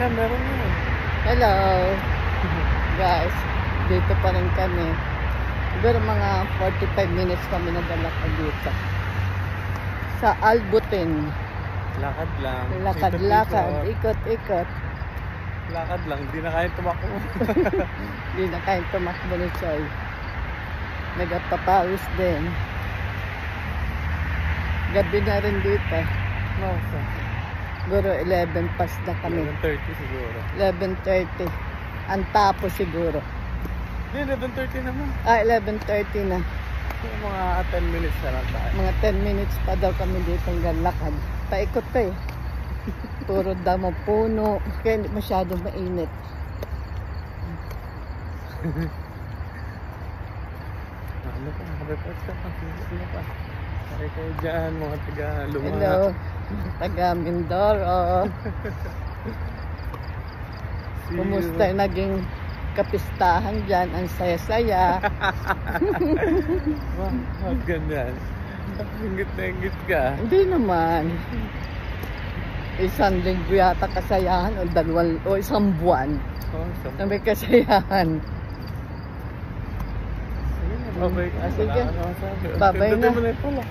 na, meron na. Hello guys, dito pa rin kami. Siguro mga 45 minutes kami nagalakad dito sa Albutin. Lakad lang. Lakad-lakad, ikot-ikot. Lakad lang, hindi na kaya tumakbo. Hindi na kayang tumakbo ni Choy. Nagpapawis din. Gabi na rin dito. Okay. Siguro 11 past na kami. 11:30 siguro. 11:30. Ang tapo siguro. Hindi, 11:30 naman. 11:30 na. Mga 10 minutes na lang tayo. Mga 10 minutes pa daw kami dito lakad. Paikot pa eh. Puro damo puno. Kaya hindi masyadong mainit. Ano pa? Report ka pa. Ano pa? Kaya kayo dyan, mga taga-luma. Hello. Taga Mindoro. Kumusta yung naging kapistahan dyan? Ang saya-saya. Wag ganyan. Ingit na ingit ka. Hindi naman. Isang linggo yata kasayahan o isang buwan na may kasayahan. Babay ka. Sige. Wala ka naman sabi. Babay na. Pindutin mo na ito lang.